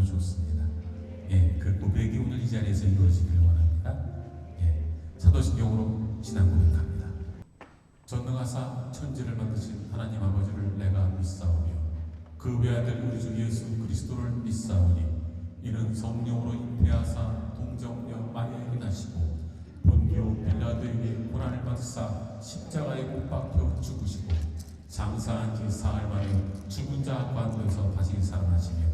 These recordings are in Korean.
좋습니다. 예, 그 고백이 오늘 이 자리에서 이루어지기를 원합니다. 예, 사도신경으로 신앙 고백합니다. 전능하사 천지를 만드신 하나님 아버지를 내가 믿사오며 그 외아들 우리 주 예수 그리스도를 믿사오니 이는 성령으로 잉태하사 동정녀 마리아에게 나시고 본디오 빌라도에게 고난을 받으사 십자가에 못 박혀 죽으시고 장사한 지 사흘 만에 죽은 자 가운데서 다시 살아나시며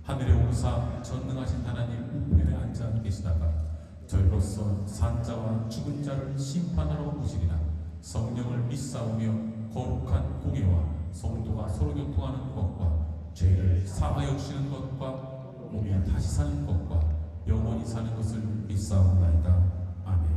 하늘에 오르사 전능하신 하나님 우편에 앉아 계시다가 저희로서 산자와 죽은 자를 심판하러 오시리라. 성령을 믿사오며 거룩한 공예와 성도가 서로 교통하는 것과 죄를 사하여 주시는 것과 몸이 다시 사는 것과 영원히 사는 것을 믿사옵나이다. 아멘.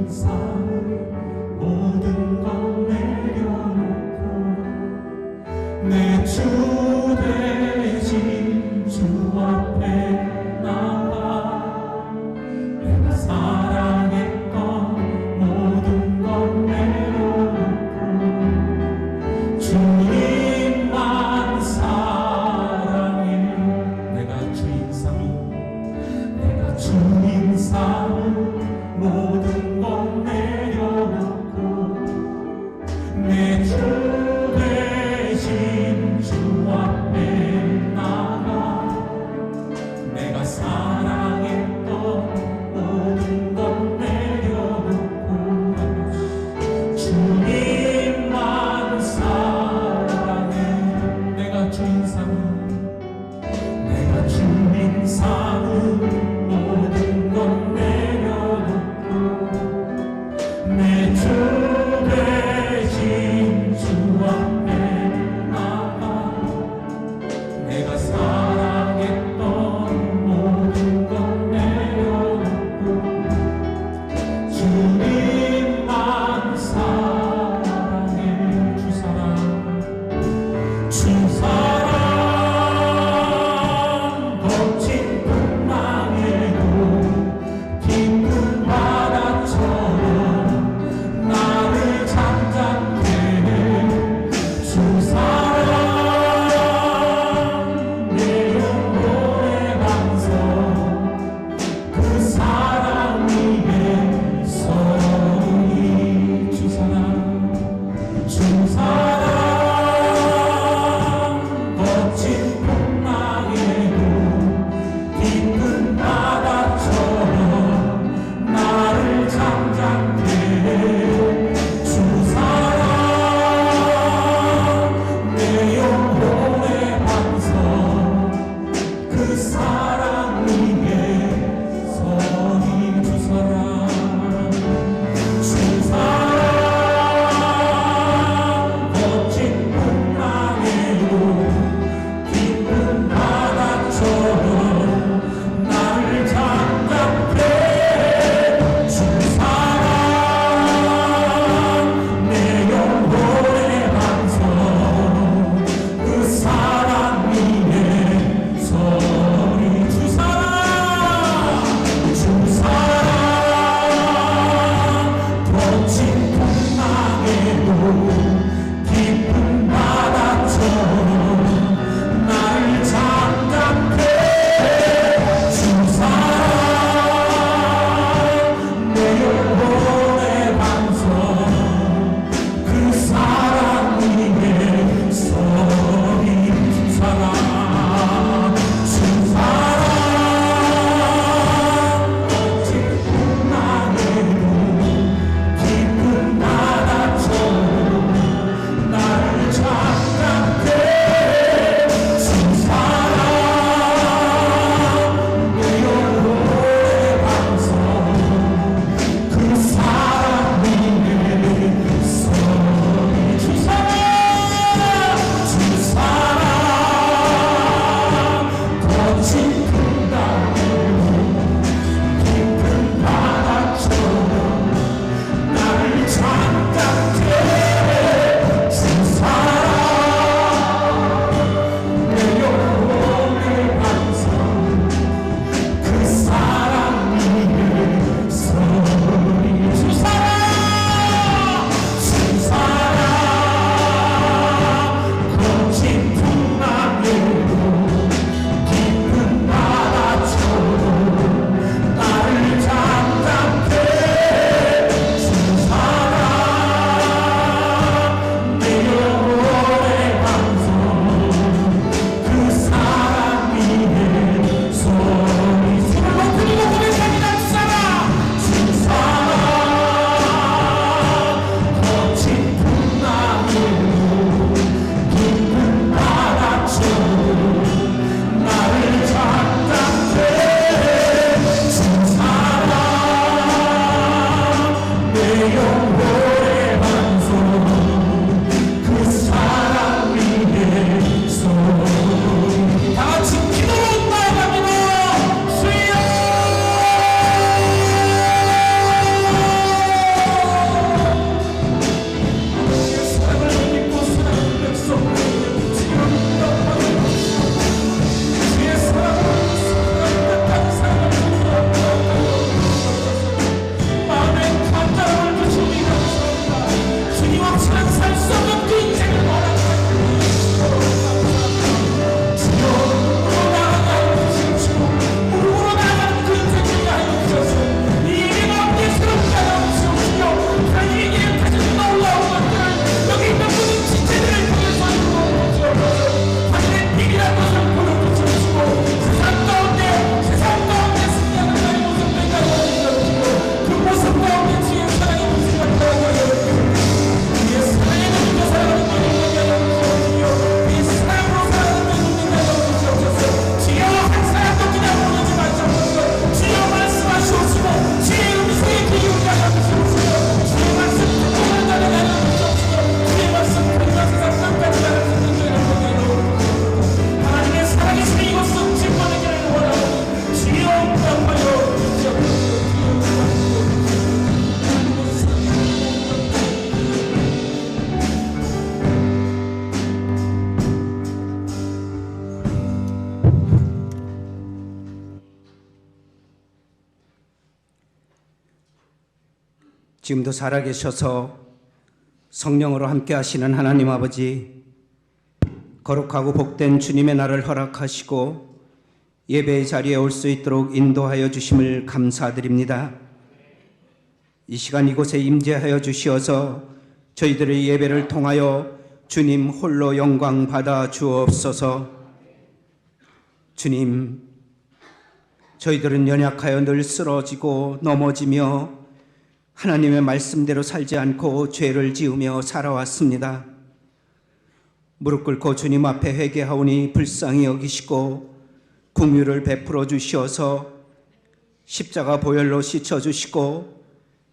주인상 모든 것 내려놓고 내 주 대신 주 앞에 나가 내가 사랑했던 모든 것 내려놓고 주님만 사랑해. 내가 주인상 모든 것 내려놓고 내 주 대신 주 앞에 지금도 살아계셔서 성령으로 함께 하시는 하나님 아버지, 거룩하고 복된 주님의 날을 허락하시고 예배의 자리에 올 수 있도록 인도하여 주심을 감사드립니다. 이 시간 이곳에 임재하여 주시어서 저희들의 예배를 통하여 주님 홀로 영광 받아 주옵소서. 주님, 저희들은 연약하여 늘 쓰러지고 넘어지며 하나님의 말씀대로 살지 않고 죄를 지으며 살아왔습니다. 무릎 꿇고 주님 앞에 회개하오니 불쌍히 여기시고 긍휼을 베풀어 주시어서 십자가 보혈로 씻어주시고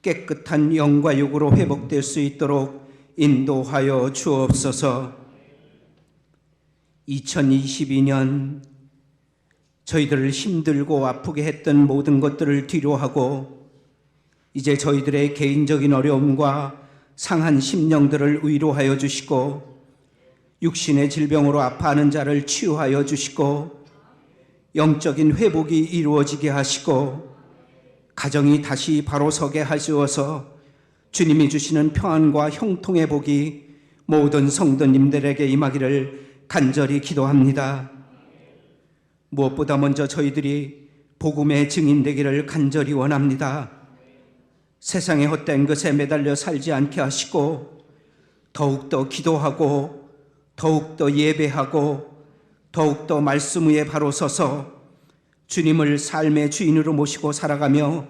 깨끗한 영과 육으로 회복될 수 있도록 인도하여 주옵소서. 2022년 저희들을 힘들고 아프게 했던 모든 것들을 뒤로하고 이제 저희들의 개인적인 어려움과 상한 심령들을 위로하여 주시고 육신의 질병으로 아파하는 자를 치유하여 주시고 영적인 회복이 이루어지게 하시고 가정이 다시 바로 서게 하시어서 주님이 주시는 평안과 형통의 복이 모든 성도님들에게 임하기를 간절히 기도합니다. 무엇보다 먼저 저희들이 복음의 증인되기를 간절히 원합니다. 세상의 헛된 것에 매달려 살지 않게 하시고 더욱더 기도하고 더욱더 예배하고 더욱더 말씀 위에 바로 서서 주님을 삶의 주인으로 모시고 살아가며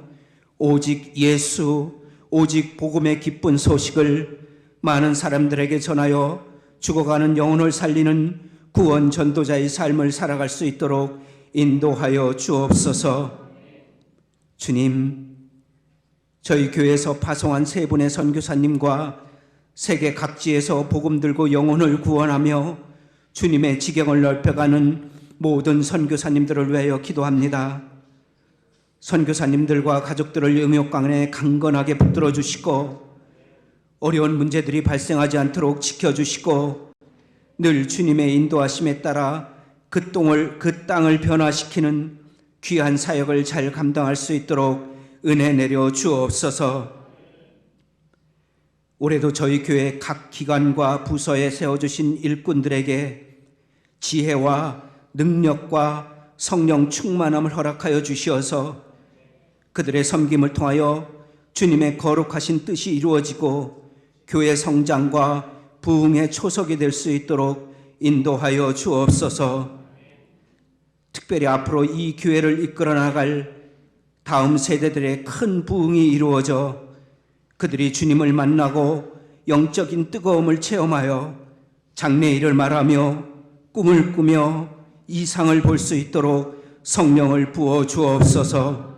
오직 예수, 오직 복음의 기쁜 소식을 많은 사람들에게 전하여 죽어가는 영혼을 살리는 구원 전도자의 삶을 살아갈 수 있도록 인도하여 주옵소서. 주님, 저희 교회에서 파송한 세 분의 선교사님과 세계 각지에서 복음 들고 영혼을 구원하며 주님의 지경을 넓혀가는 모든 선교사님들을 위하여 기도합니다. 선교사님들과 가족들을 영역강에 강건하게 붙들어 주시고 어려운 문제들이 발생하지 않도록 지켜주시고 늘 주님의 인도하심에 따라 그 땅을 변화시키는 귀한 사역을 잘 감당할 수 있도록 은혜 내려 주옵소서. 올해도 저희 교회 각 기관과 부서에 세워주신 일꾼들에게 지혜와 능력과 성령 충만함을 허락하여 주시어서 그들의 섬김을 통하여 주님의 거룩하신 뜻이 이루어지고 교회 성장과 부흥의 초석이 될 수 있도록 인도하여 주옵소서. 특별히 앞으로 이 교회를 이끌어 나갈 다음 세대들의 큰 부흥이 이루어져 그들이 주님을 만나고 영적인 뜨거움을 체험하여 장래일을 말하며 꿈을 꾸며 이상을 볼 수 있도록 성령을 부어 주옵소서.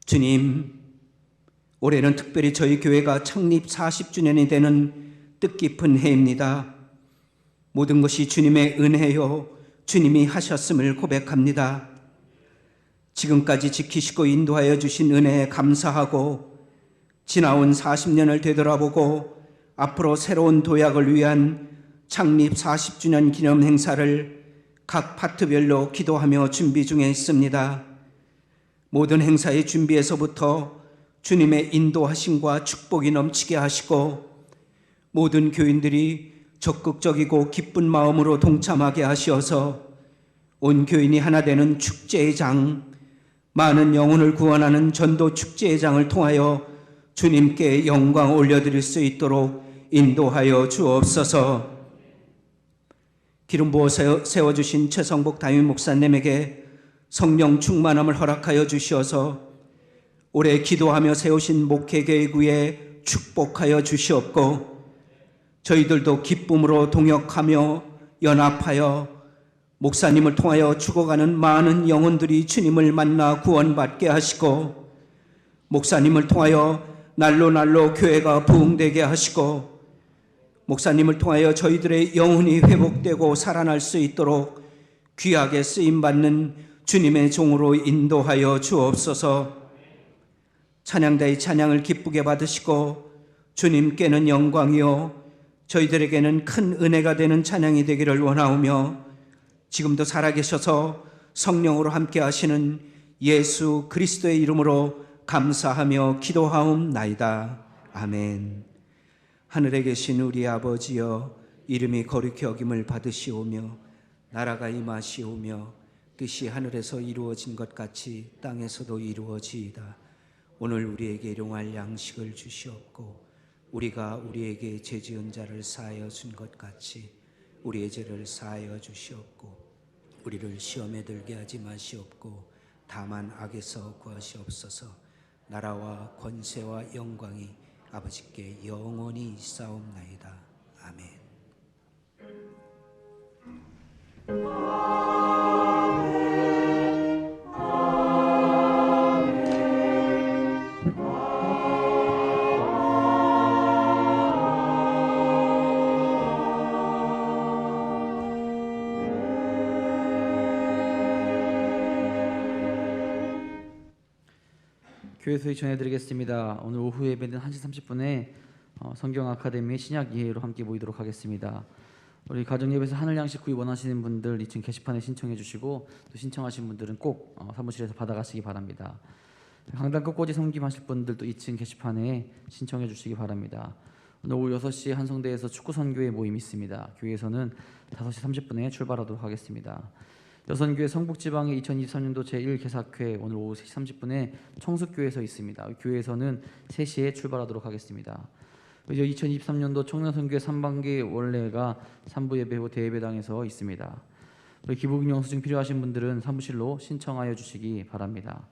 주님, 올해는 특별히 저희 교회가 창립 40주년이 되는 뜻깊은 해입니다. 모든 것이 주님의 은혜요 주님이 하셨음을 고백합니다. 지금까지 지키시고 인도하여 주신 은혜에 감사하고 지나온 40년을 되돌아보고 앞으로 새로운 도약을 위한 창립 40주년 기념 행사를 각 파트별로 기도하며 준비 중에 있습니다. 모든 행사의 준비에서부터 주님의 인도하심과 축복이 넘치게 하시고 모든 교인들이 적극적이고 기쁜 마음으로 동참하게 하시어서 온 교인이 하나 되는 축제의 장, 많은 영혼을 구원하는 전도 축제의 장을 통하여 주님께 영광 올려드릴 수 있도록 인도하여 주옵소서. 기름 부어 세워주신 최성복 담임 목사님에게 성령 충만함을 허락하여 주시어서 올해 기도하며 세우신 목회계획에 축복하여 주시옵고 저희들도 기쁨으로 동역하며 연합하여 목사님을 통하여 죽어가는 많은 영혼들이 주님을 만나 구원받게 하시고 목사님을 통하여 날로 교회가 부흥되게 하시고 목사님을 통하여 저희들의 영혼이 회복되고 살아날 수 있도록 귀하게 쓰임받는 주님의 종으로 인도하여 주옵소서. 찬양자의 찬양을 기쁘게 받으시고 주님께는 영광이요 저희들에게는 큰 은혜가 되는 찬양이 되기를 원하오며 지금도 살아계셔서 성령으로 함께 하시는 예수 그리스도의 이름으로 감사하며 기도하옵나이다. 아멘. 하늘에 계신 우리 아버지여, 이름이 거룩히 여김을 받으시오며 나라가 임하시오며 뜻이 하늘에서 이루어진 것 같이 땅에서도 이루어지이다. 오늘 우리에게 일용할 양식을 주시옵고 우리가 우리에게 죄 지은 자를 사하여 준 것 같이 우리의 죄를 사하여 주시옵고 우리를 시험에 들게 하지 마시옵고 다만 악에서 구하시옵소서. 나라와 권세와 영광이 아버지께 영원히 있사옵나이다. 아멘. 교회 소식 전해드리겠습니다. 오늘 오후 예배는 1시 30분에 성경 아카데미 신약 이해로 함께 모이도록 하겠습니다. 우리 가정 예배에서 하늘 양식 구입 원하시는 분들 2층 게시판에 신청해 주시고 또 신청하신 분들은 꼭 사무실에서 받아가시기 바랍니다. 강단 끝꽂이 섬김하실 분들도 2층 게시판에 신청해 주시기 바랍니다. 오늘 오후 6시 한성대에서 축구 선교회 모임이 있습니다. 교회에서는 5시 30분에 출발하도록 하겠습니다. 여선교회 성북지방의 2023년도 제1개사회 오늘 오후 3시 30분에 청숙교회에서 있습니다. 교회에서는 3시에 출발하도록 하겠습니다. 이제 2023년도 청년선교회 3반기 원래가 3부 예배 후 대예배당에서 있습니다. 기부금 영수증 필요하신 분들은 사무실로 신청하여 주시기 바랍니다.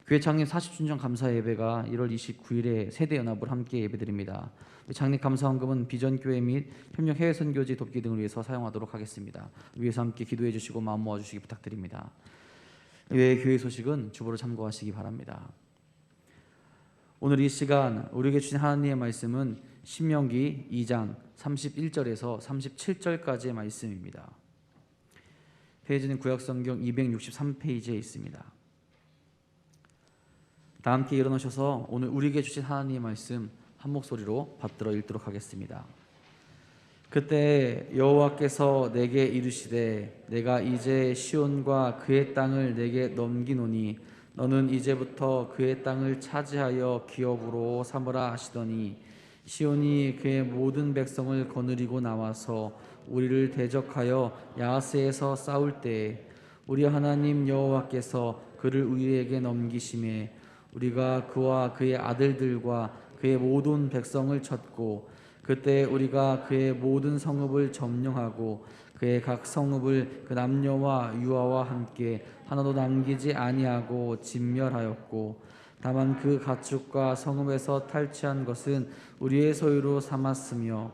교회 창립 40주년 감사 예배가 1월 29일에 세대연합으로 함께 예배드립니다. 창립 감사헌금은 비전교회 및 협력 해외 선교지 돕기 등을 위해서 사용하도록 하겠습니다. 위에서 함께 기도해 주시고 마음 모아 주시기 부탁드립니다. 외의 교회 소식은 주보로 참고하시기 바랍니다. 오늘 이 시간 우리에게 주신 하나님의 말씀은 신명기 2장 31절에서 37절까지의 말씀입니다. 페이지는 구약성경 263페이지에 있습니다. 다 함께 일어나셔서 오늘 우리에게 주신 하나님의 말씀 한 목소리로 받들어 읽도록 하겠습니다. 그때 여호와께서 내게 이르시되 내가 이제 시온과 그의 땅을 내게 넘기노니 너는 이제부터 그의 땅을 차지하여 기업으로 삼으라 하시더니 시온이 그의 모든 백성을 거느리고 나와서 우리를 대적하여 야하스에서 싸울 때에 우리 하나님 여호와께서 그를 우리에게 넘기심에 우리가 그와 그의 아들들과 그의 모든 백성을 쳤고 그때 우리가 그의 모든 성읍을 점령하고 그의 각 성읍을 그 남녀와 유아와 함께 하나도 남기지 아니하고 진멸하였고 다만 그 가축과 성읍에서 탈취한 것은 우리의 소유로 삼았으며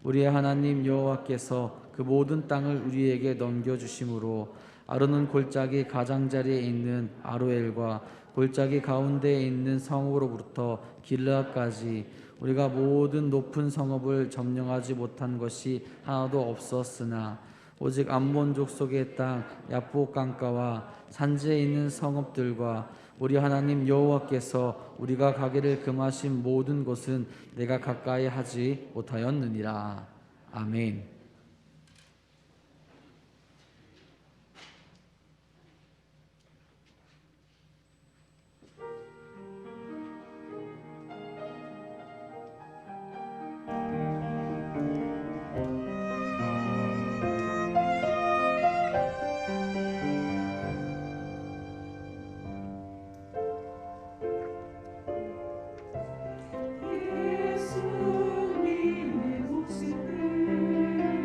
우리의 하나님 여호와께서 그 모든 땅을 우리에게 넘겨주심으로 아르논 골짜기 가장자리에 있는 아로엘과 골짜기 가운데에 있는 성읍으로부터 길르앗까지 우리가 모든 높은 성읍을 점령하지 못한 것이 하나도 없었으나 오직 암몬 족속의 땅 야복 강가와 산지에 있는 성읍들과 우리 하나님 여호와께서 우리가 가기를 금하신 모든 곳은 내가 가까이 하지 못하였느니라. 아멘. 예수님의 모습을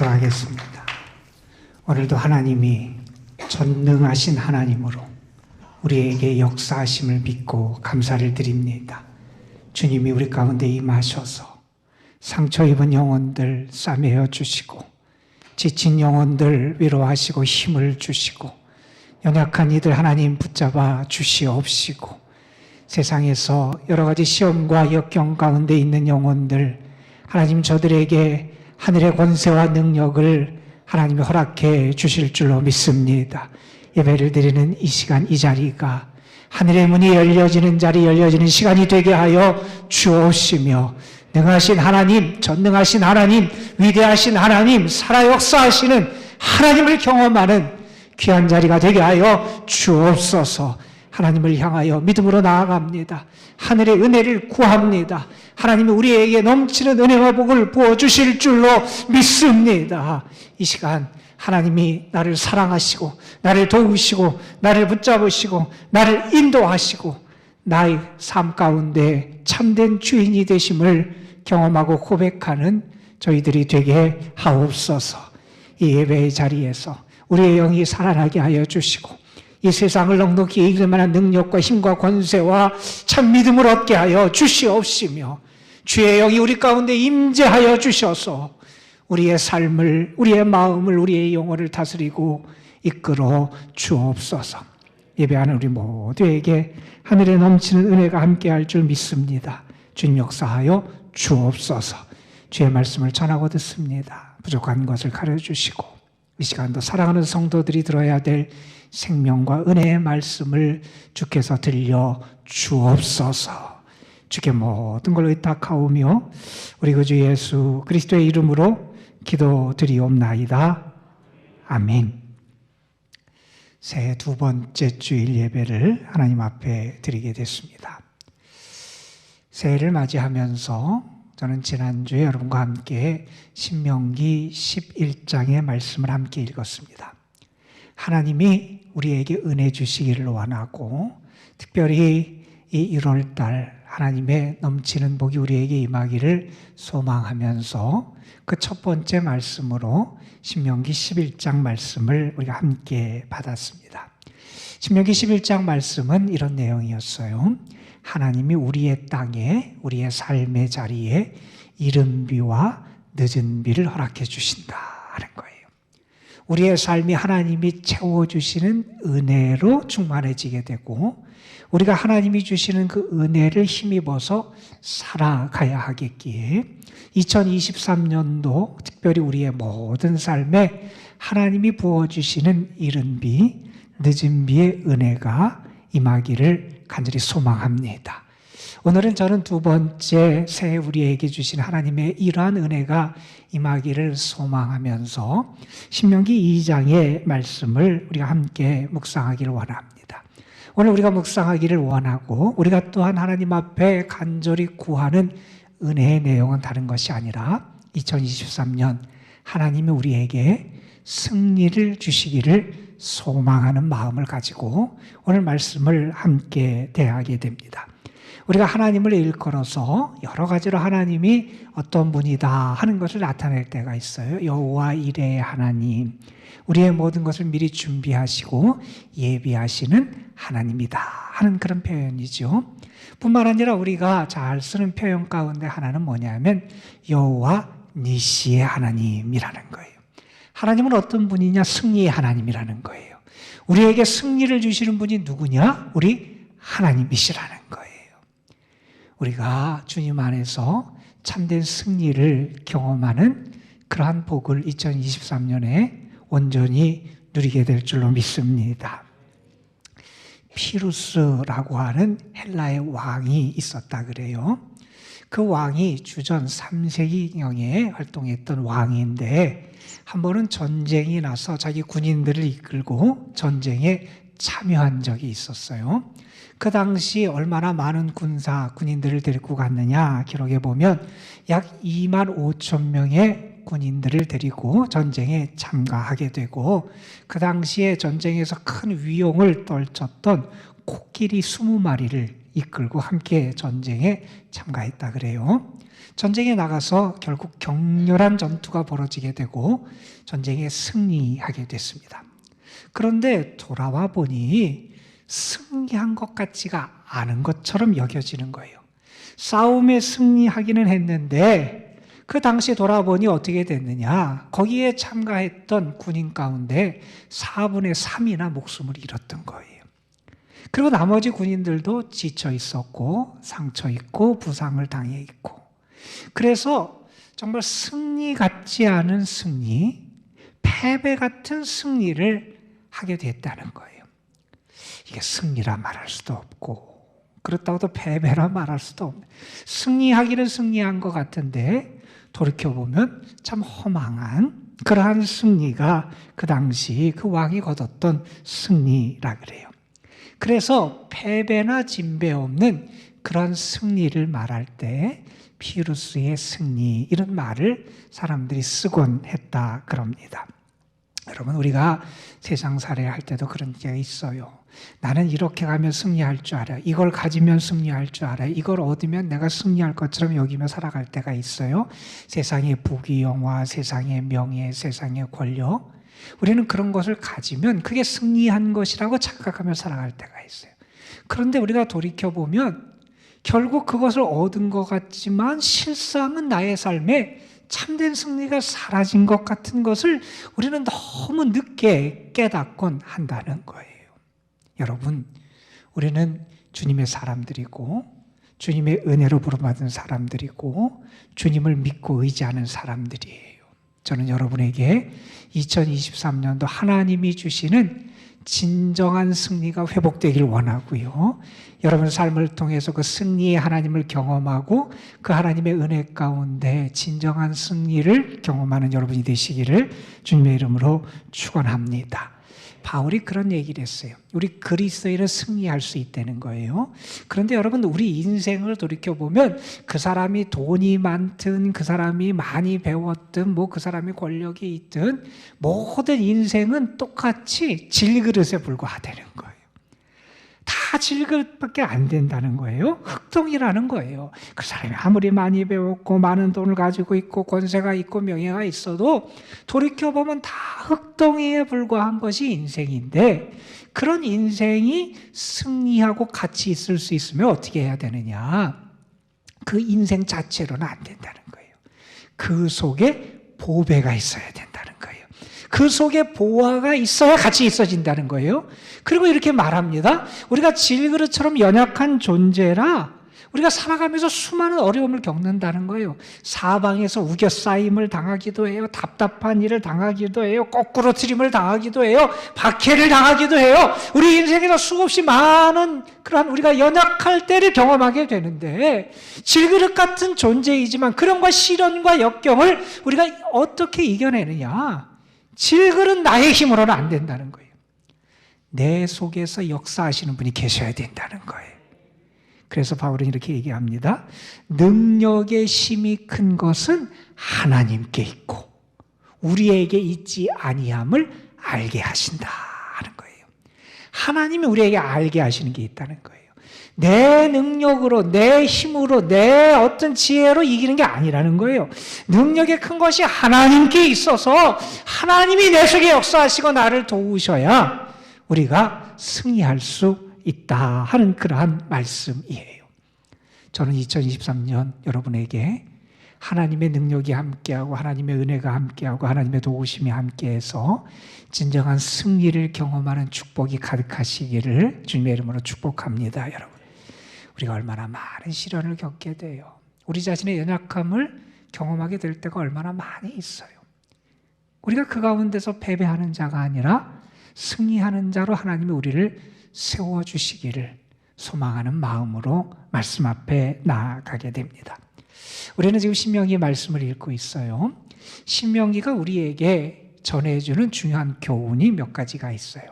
기도하겠습니다. 오늘도 하나님이 전능하신 하나님으로 우리에게 역사하심을 믿고 감사를 드립니다. 주님이 우리 가운데 임하셔서 상처 입은 영혼들 싸매어 주시고 지친 영혼들 위로하시고 힘을 주시고 연약한 이들 하나님 붙잡아 주시옵시고 세상에서 여러 가지 시험과 역경 가운데 있는 영혼들 하나님 저들에게 하늘의 권세와 능력을 하나님이 허락해 주실 줄로 믿습니다. 예배를 드리는 이 시간 이 자리가 하늘의 문이 열려지는 자리 열려지는 시간이 되게 하여 주옵시며 능하신 하나님, 전능하신 하나님, 위대하신 하나님, 살아 역사하시는 하나님을 경험하는 귀한 자리가 되게 하여 주옵소서. 하나님을 향하여 믿음으로 나아갑니다. 하늘의 은혜를 구합니다. 하나님이 우리에게 넘치는 은혜와 복을 부어주실 줄로 믿습니다. 이 시간 하나님이 나를 사랑하시고 나를 도우시고 나를 붙잡으시고 나를 인도하시고 나의 삶 가운데 참된 주인이 되심을 경험하고 고백하는 저희들이 되게 하옵소서. 이 예배의 자리에서 우리의 영이 살아나게 하여 주시고 이 세상을 넉넉히 이길 만한 능력과 힘과 권세와 참 믿음을 얻게 하여 주시옵시며 주의 영이 우리 가운데 임재하여 주셔서 우리의 삶을, 우리의 마음을, 우리의 영혼을 다스리고 이끌어 주옵소서. 예배하는 우리 모두에게 하늘에 넘치는 은혜가 함께할 줄 믿습니다. 주님 역사하여 주옵소서. 주의 말씀을 전하고 듣습니다. 부족한 것을 가르쳐주시고 이 시간도 사랑하는 성도들이 들어야 될 생명과 은혜의 말씀을 주께서 들려 주옵소서. 주께 모든 걸 의탁하오며 우리 구주 예수 그리스도의 이름으로 기도드리옵나이다. 아멘. 새해 두 번째 주일 예배를 하나님 앞에 드리게 됐습니다. 새해를 맞이하면서 저는 지난주에 여러분과 함께 신명기 11장의 말씀을 함께 읽었습니다. 하나님이 우리에게 은혜 주시기를 원하고 특별히 이 1월달 하나님의 넘치는 복이 우리에게 임하기를 소망하면서 그 첫 번째 말씀으로 신명기 11장 말씀을 우리가 함께 받았습니다. 신명기 11장 말씀은 이런 내용이었어요. 하나님이 우리의 땅에 우리의 삶의 자리에 이른 비와 늦은 비를 허락해 주신다 하는 거예요. 우리의 삶이 하나님이 채워주시는 은혜로 충만해지게 되고 우리가 하나님이 주시는 그 은혜를 힘입어서 살아가야 하겠기에 2023년도 특별히 우리의 모든 삶에 하나님이 부어주시는 이른 비, 늦은 비의 은혜가 임하기를 간절히 소망합니다. 오늘은 저는 두 번째 새해 우리에게 주신 하나님의 이러한 은혜가 임하기를 소망하면서 신명기 2장의 말씀을 우리가 함께 묵상하기를 원합니다. 오늘 우리가 묵상하기를 원하고 우리가 또한 하나님 앞에 간절히 구하는 은혜의 내용은 다른 것이 아니라 2023년 하나님이 우리에게 승리를 주시기를 소망하는 마음을 가지고 오늘 말씀을 함께 대하게 됩니다. 우리가 하나님을 일컬어서 여러 가지로 하나님이 어떤 분이다 하는 것을 나타낼 때가 있어요. 여호와 이레의 하나님, 우리의 모든 것을 미리 준비하시고 예비하시는 하나님이다 하는 그런 표현이죠. 뿐만 아니라 우리가 잘 쓰는 표현 가운데 하나는 뭐냐면 여호와 니시의 하나님이라는 거예요. 하나님은 어떤 분이냐? 승리의 하나님이라는 거예요. 우리에게 승리를 주시는 분이 누구냐? 우리 하나님이시라는 거예요. 우리가 주님 안에서 참된 승리를 경험하는 그러한 복을 2023년에 온전히 누리게 될 줄로 믿습니다. 피루스라고 하는 헬라의 왕이 있었다 그래요. 그 왕이 주전 3세기경에 활동했던 왕인데 한 번은 전쟁이 나서 자기 군인들을 이끌고 전쟁에 참여한 적이 있었어요. 그 당시 얼마나 많은 군인들을 데리고 갔느냐 기록에 보면 약 2만 5천 명의 군인들을 데리고 전쟁에 참가하게 되고 그 당시에 전쟁에서 큰 위용을 떨쳤던 코끼리 20마리를 이끌고 함께 전쟁에 참가했다 그래요. 전쟁에 나가서 결국 격렬한 전투가 벌어지게 되고 전쟁에 승리하게 됐습니다. 그런데 돌아와 보니 승리한 것 같지가 않은 것처럼 여겨지는 거예요. 싸움에 승리하기는 했는데 그 당시 돌아보니 어떻게 됐느냐? 거기에 참가했던 군인 가운데 4분의 3이나 목숨을 잃었던 거예요. 그리고 나머지 군인들도 지쳐 있었고 상처 있고 부상을 당해 있고, 그래서 정말 승리 같지 않은 승리, 패배 같은 승리를 하게 됐다는 거예요. 이게 승리라 말할 수도 없고 그렇다고 또 패배라 말할 수도 없네. 승리하기는 승리한 것 같은데 돌이켜보면 참 허망한 그러한 승리가 그 당시 그 왕이 거뒀던 승리라 그래요. 그래서 패배나 진배 없는 그런 승리를 말할 때 피루스의 승리, 이런 말을 사람들이 쓰곤 했다 그럽니다. 여러분, 우리가 세상 살이할 때도 그런 게 있어요. 나는 이렇게 가면 승리할 줄 알아. 이걸 가지면 승리할 줄 알아. 이걸 얻으면 내가 승리할 것처럼 여기며 살아갈 때가 있어요. 세상의 부귀영화, 세상의 명예, 세상의 권력. 우리는 그런 것을 가지면 그게 승리한 것이라고 착각하며 살아갈 때가 있어요. 그런데 우리가 돌이켜보면 결국 그것을 얻은 것 같지만 실상은 나의 삶에 참된 승리가 사라진 것 같은 것을 우리는 너무 늦게 깨닫곤 한다는 거예요. 여러분, 우리는 주님의 사람들이고 주님의 은혜로 부름받은 사람들이고 주님을 믿고 의지하는 사람들이에요. 저는 여러분에게 2023년도 하나님이 주시는 진정한 승리가 회복되길 원하고요. 여러분 삶을 통해서 그 승리의 하나님을 경험하고 그 하나님의 은혜 가운데 진정한 승리를 경험하는 여러분이 되시기를 주님의 이름으로 축원합니다. 바울이 그런 얘기를 했어요. 우리 그리스도인은 승리할 수 있다는 거예요. 그런데 여러분, 우리 인생을 돌이켜보면 그 사람이 돈이 많든 그 사람이 많이 배웠든 뭐 그 사람이 권력이 있든 모든 인생은 똑같이 질그릇에 불과하다는 거예요. 다 질그릇밖에 안 된다는 거예요. 흙동이라는 거예요. 그 사람이 아무리 많이 배웠고 많은 돈을 가지고 있고 권세가 있고 명예가 있어도 돌이켜보면 다 흙동이에 불과한 것이 인생인데, 그런 인생이 승리하고 같이 있을 수 있으면 어떻게 해야 되느냐? 그 인생 자체로는 안 된다는 거예요. 그 속에 보배가 있어야 된다는 거예요. 그 속에 보화가 있어야 같이 있어진다는 거예요. 그리고 이렇게 말합니다. 우리가 질그릇처럼 연약한 존재라 우리가 살아가면서 수많은 어려움을 겪는다는 거예요. 사방에서 우겨싸임을 당하기도 해요. 답답한 일을 당하기도 해요. 거꾸로 트림을 당하기도 해요. 박해를 당하기도 해요. 우리 인생에서 수없이 많은 그러한 우리가 연약할 때를 경험하게 되는데, 질그릇 같은 존재이지만 그런과 시련과 역경을 우리가 어떻게 이겨내느냐? 질그릇 나의 힘으로는 안 된다는 거예요. 내 속에서 역사하시는 분이 계셔야 된다는 거예요. 그래서 바울은 이렇게 얘기합니다. 능력의 힘이 큰 것은 하나님께 있고 우리에게 있지 아니함을 알게 하신다 하는 거예요. 하나님이 우리에게 알게 하시는 게 있다는 거예요. 내 능력으로, 내 힘으로, 내 어떤 지혜로 이기는 게 아니라는 거예요. 능력의 큰 것이 하나님께 있어서 하나님이 내 속에 역사하시고 나를 도우셔야 우리가 승리할 수 있다 하는 그러한 말씀이에요. 저는 2023년 여러분에게 하나님의 능력이 함께하고 하나님의 은혜가 함께하고 하나님의 도우심이 함께해서 진정한 승리를 경험하는 축복이 가득하시기를 주님의 이름으로 축복합니다. 여러분, 우리가 얼마나 많은 시련을 겪게 돼요. 우리 자신의 연약함을 경험하게 될 때가 얼마나 많이 있어요. 우리가 그 가운데서 패배하는 자가 아니라 승리하는 자로 하나님이 우리를 세워주시기를 소망하는 마음으로 말씀 앞에 나아가게 됩니다. 우리는 지금 신명기 말씀을 읽고 있어요. 신명기가 우리에게 전해주는 중요한 교훈이 몇 가지가 있어요.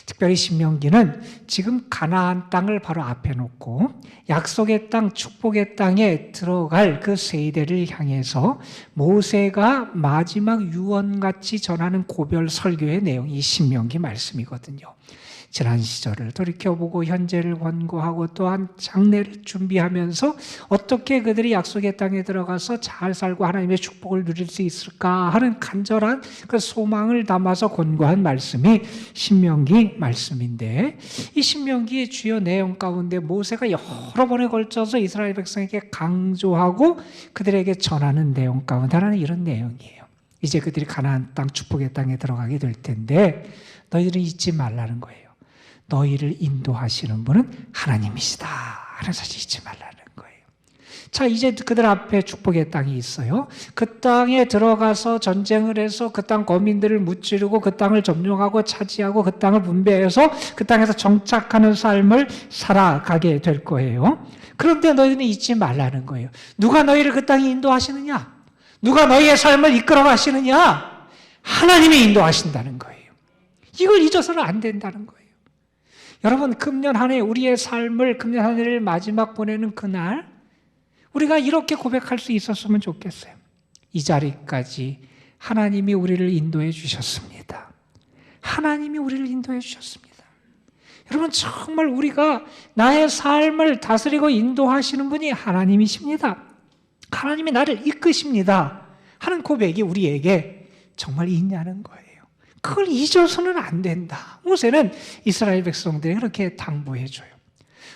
특별히 신명기는 지금 가나안 땅을 바로 앞에 놓고 약속의 땅, 축복의 땅에 들어갈 그 세대를 향해서 모세가 마지막 유언같이 전하는 고별 설교의 내용이 신명기 말씀이거든요. 지난 시절을 돌이켜보고 현재를 권고하고 또한 장래를 준비하면서 어떻게 그들이 약속의 땅에 들어가서 잘 살고 하나님의 축복을 누릴 수 있을까 하는 간절한 그 소망을 담아서 권고한 말씀이 신명기 말씀인데, 이 신명기의 주요 내용 가운데 모세가 여러 번에 걸쳐서 이스라엘 백성에게 강조하고 그들에게 전하는 내용 가운데 하나는 이런 내용이에요. 이제 그들이 가나안 땅, 축복의 땅에 들어가게 될 텐데 너희들은 잊지 말라는 거예요. 너희를 인도하시는 분은 하나님이시다 하는 사실 잊지 말라는 거예요. 자, 이제 그들 앞에 축복의 땅이 있어요. 그 땅에 들어가서 전쟁을 해서 그 땅 거민들을 무찌르고 그 땅을 점령하고 차지하고 그 땅을 분배해서 그 땅에서 정착하는 삶을 살아가게 될 거예요. 그런데 너희는 잊지 말라는 거예요. 누가 너희를 그 땅에 인도하시느냐? 누가 너희의 삶을 이끌어 가시느냐? 하나님이 인도하신다는 거예요. 이걸 잊어서는 안 된다는 거예요. 여러분, 금년 한 해 우리의 삶을, 금년 한 해를 마지막 보내는 그날 우리가 이렇게 고백할 수 있었으면 좋겠어요. 이 자리까지 하나님이 우리를 인도해 주셨습니다. 하나님이 우리를 인도해 주셨습니다. 여러분, 정말 우리가 나의 삶을 다스리고 인도하시는 분이 하나님이십니다. 하나님이 나를 이끄십니다 하는 고백이 우리에게 정말 있냐는 거예요. 그걸 잊어서는 안 된다. 모세는 이스라엘 백성들에게 그렇게 당부해줘요.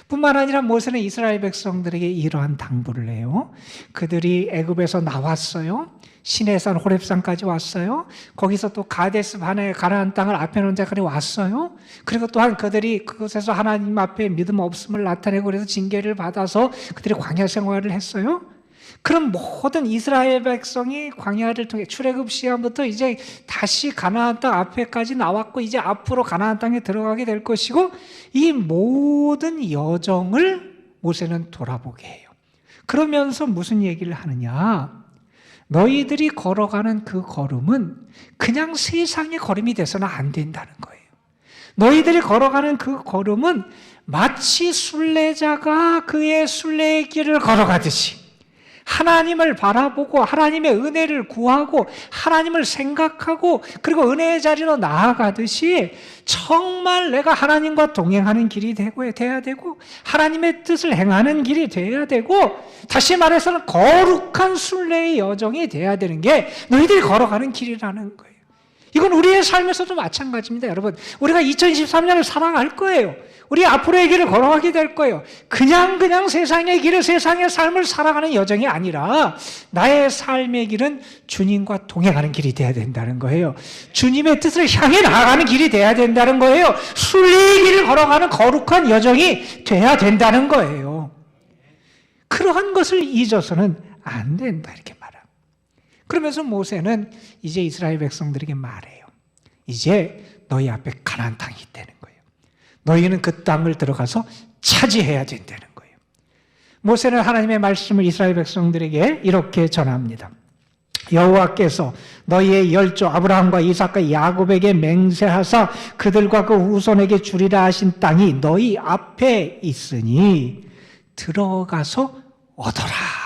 뿐만 아니라 모세는 이스라엘 백성들에게 이러한 당부를 해요. 그들이 애굽에서 나왔어요. 시내산 호렙산까지 왔어요. 거기서 또 가데스 바네의 가나안 땅을 앞에 놓은 데까지 왔어요. 그리고 또한 그들이 그곳에서 하나님 앞에 믿음 없음을 나타내고 그래서 징계를 받아서 그들이 광야 생활을 했어요. 그럼 모든 이스라엘 백성이 광야를 통해 출애굽 시간부터 이제 다시 가나안 땅 앞에까지 나왔고 이제 앞으로 가나안 땅에 들어가게 될 것이고, 이 모든 여정을 모세는 돌아보게 해요. 그러면서 무슨 얘기를 하느냐? 너희들이 걸어가는 그 걸음은 그냥 세상의 걸음이 돼서는 안 된다는 거예요. 너희들이 걸어가는 그 걸음은 마치 순례자가 그의 순례의 길을 걸어가듯이 하나님을 바라보고 하나님의 은혜를 구하고 하나님을 생각하고 그리고 은혜의 자리로 나아가듯이 정말 내가 하나님과 동행하는 길이 돼야 되고 하나님의 뜻을 행하는 길이 돼야 되고, 다시 말해서는 거룩한 순례의 여정이 돼야 되는 게 너희들이 걸어가는 길이라는 거예요. 이건 우리의 삶에서도 마찬가지입니다. 여러분, 우리가 2023년을 살아갈 거예요. 우리 앞으로의 길을 걸어가게 될 거예요. 그냥 세상의 길을, 세상의 삶을 살아가는 여정이 아니라 나의 삶의 길은 주님과 동행하는 길이 돼야 된다는 거예요. 주님의 뜻을 향해 나아가는 길이 돼야 된다는 거예요. 순례의 길을 걸어가는 거룩한 여정이 돼야 된다는 거예요. 그러한 것을 잊어서는 안 된다 이렇게 말합니다. 그러면서 모세는 이제 이스라엘 백성들에게 말해요. 이제 너희 앞에 가나안 땅이 있다는 거예요. 너희는 그 땅을 들어가서 차지해야 된다는 거예요. 모세는 하나님의 말씀을 이스라엘 백성들에게 이렇게 전합니다. 여호와께서 너희의 열조 아브라함과 이삭과 야곱에게 맹세하사 그들과 그 후손에게 주리라 하신 땅이 너희 앞에 있으니 들어가서 얻어라.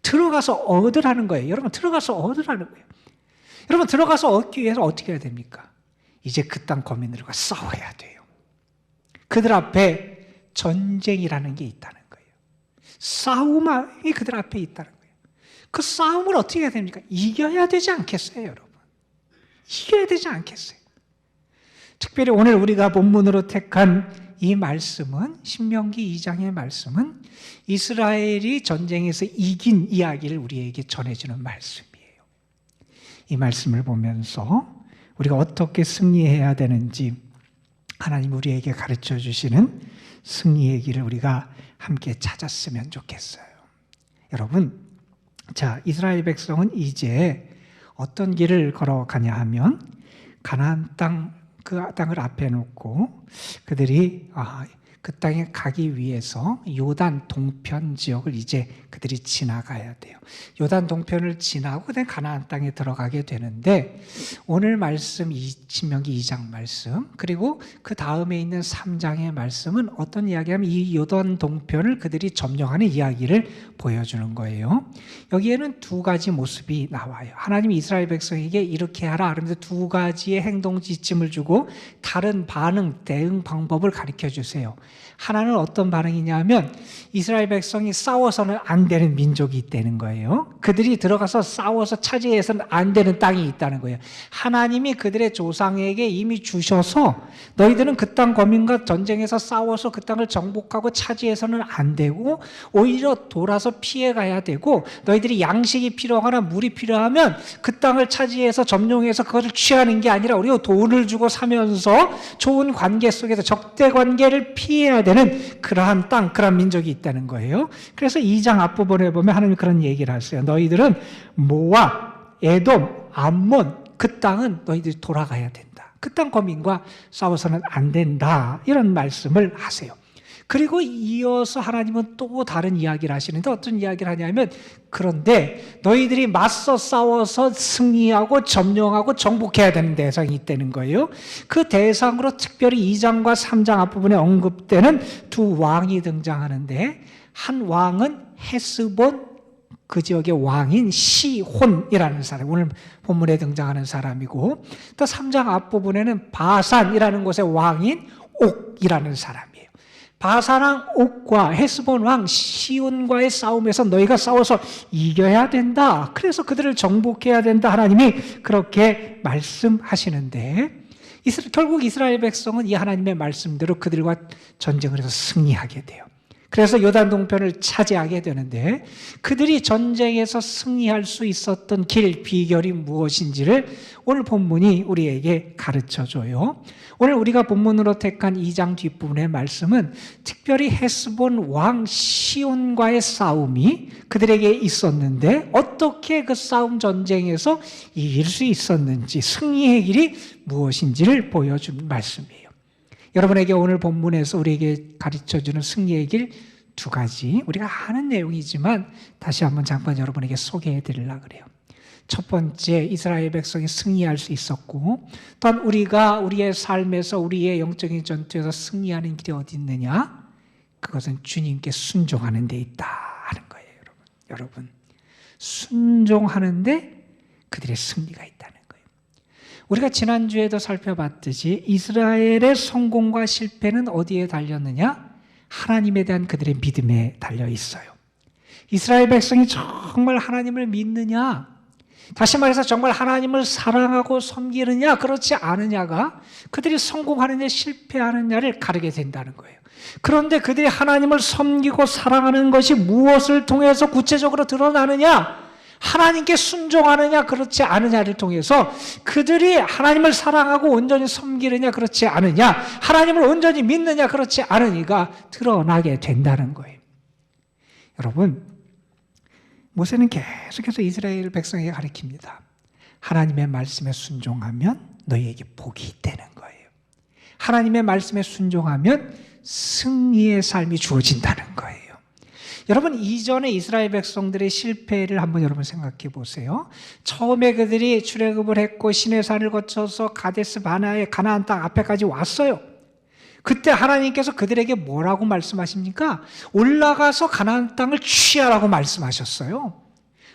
들어가서 얻으라는 거예요. 여러분, 들어가서 얻으라는 거예요. 여러분, 들어가서 얻기 위해서 어떻게 해야 됩니까? 이제 그 땅 거민들과 싸워야 돼요. 그들 앞에 전쟁이라는 게 있다는 거예요. 싸움이 그들 앞에 있다는 거예요. 그 싸움을 어떻게 해야 됩니까? 이겨야 되지 않겠어요, 여러분? 이겨야 되지 않겠어요? 특별히 오늘 우리가 본문으로 택한 이 말씀은, 신명기 2장의 말씀은 이스라엘이 전쟁에서 이긴 이야기를 우리에게 전해주는 말씀이에요. 이 말씀을 보면서 우리가 어떻게 승리해야 되는지 하나님 우리에게 가르쳐 주시는 승리의 길을 우리가 함께 찾았으면 좋겠어요. 여러분, 자, 이스라엘 백성은 이제 어떤 길을 걸어가냐 하면 가나안 땅, 그 땅을 앞에 놓고 그들이 그 땅에 가기 위해서 요단 동편 지역을 이제 그들이 지나가야 돼요. 요단 동편을 지나고 그다음에 가나안 땅에 들어가게 되는데 오늘 말씀 신명기 2장 말씀 그리고 그 다음에 있는 3장의 말씀은 어떤 이야기하면 이 요단 동편을 그들이 점령하는 이야기를 보여주는 거예요. 여기에는 두 가지 모습이 나와요. 하나님이 이스라엘 백성에게 이렇게 하라 그러면서 두 가지의 행동 지침을 주고 다른 반응, 대응 방법을 가르쳐 주세요. 하나는 어떤 반응이냐면 이스라엘 백성이 싸워서는 안 되는 민족이 있다는 거예요. 그들이 들어가서 싸워서 차지해서는 안 되는 땅이 있다는 거예요. 하나님이 그들의 조상에게 이미 주셔서 너희들은 그 땅 거민과 전쟁에서 싸워서 그 땅을 정복하고 차지해서는 안 되고 오히려 돌아서 피해가야 되고 너희들이 양식이 필요하거나 물이 필요하면 그 땅을 차지해서 점령해서 그것을 취하는 게 아니라 우리가 돈을 주고 사면서 좋은 관계 속에서 적대 관계를 피해야 되는 그러한 땅, 그러한 민족이 있다는 거예요. 그래서 2장 앞부분에 보면 하나님이 그런 얘기를 하세요. 너희들은 모압, 에돔, 암몬 그 땅은 너희들이 돌아가야 된다. 그 땅 거민과 싸워서는 안 된다. 이런 말씀을 하세요. 그리고 이어서 하나님은 또 다른 이야기를 하시는데 어떤 이야기를 하냐면 그런데 너희들이 맞서 싸워서 승리하고 점령하고 정복해야 되는 대상이 있다는 거예요. 그 대상으로 특별히 2장과 3장 앞부분에 언급되는 두 왕이 등장하는데 한 왕은 헤스본 그 지역의 왕인 시혼이라는 사람, 오늘 본문에 등장하는 사람이고 또 3장 앞부분에는 바산이라는 곳의 왕인 옥이라는 사람이에요. 바산왕 옥과 헤스본 왕 시온과의 싸움에서 너희가 싸워서 이겨야 된다. 그래서 그들을 정복해야 된다. 하나님이 그렇게 말씀하시는데 결국 이스라엘 백성은 이 하나님의 말씀대로 그들과 전쟁을 해서 승리하게 돼요. 그래서 요단 동편을 차지하게 되는데 그들이 전쟁에서 승리할 수 있었던 길, 비결이 무엇인지를 오늘 본문이 우리에게 가르쳐줘요. 오늘 우리가 본문으로 택한 2장 뒷부분의 말씀은 특별히 헤스본 왕 시온과의 싸움이 그들에게 있었는데 어떻게 그 싸움 전쟁에서 이길 수 있었는지 승리의 길이 무엇인지를 보여준 말씀이에요. 여러분에게 오늘 본문에서 우리에게 가르쳐주는 승리의 길 두 가지 우리가 아는 내용이지만 다시 한번 잠깐 여러분에게 소개해 드리려고 그래요. 첫 번째, 이스라엘 백성이 승리할 수 있었고 또한 우리가 우리의 삶에서 우리의 영적인 전투에서 승리하는 길이 어디 있느냐? 그것은 주님께 순종하는 데 있다 하는 거예요. 여러분 순종하는데 그들의 승리가 있다는 거예요. 우리가 지난주에도 살펴봤듯이 이스라엘의 성공과 실패는 어디에 달렸느냐? 하나님에 대한 그들의 믿음에 달려 있어요. 이스라엘 백성이 정말 하나님을 믿느냐? 다시 말해서 정말 하나님을 사랑하고 섬기느냐? 그렇지 않느냐가 그들이 성공하느냐 실패하느냐를 가르게 된다는 거예요. 그런데 그들이 하나님을 섬기고 사랑하는 것이 무엇을 통해서 구체적으로 드러나느냐? 하나님께 순종하느냐 그렇지 않느냐를 통해서 그들이 하나님을 사랑하고 온전히 섬기느냐 그렇지 않느냐, 하나님을 온전히 믿느냐 그렇지 않으니까 드러나게 된다는 거예요. 여러분, 모세는 계속해서 이스라엘 백성에게 가르칩니다. 하나님의 말씀에 순종하면 너희에게 복이 있다는 거예요. 하나님의 말씀에 순종하면 승리의 삶이 주어진다는 거예요. 여러분, 이전에 이스라엘 백성들의 실패를 한번 여러분 생각해 보세요. 처음에 그들이 출애굽을 했고 시내산을 거쳐서 가데스 바네아의 가나안 땅 앞에까지 왔어요. 그때 하나님께서 그들에게 뭐라고 말씀하십니까? 올라가서 가나안 땅을 취하라고 말씀하셨어요.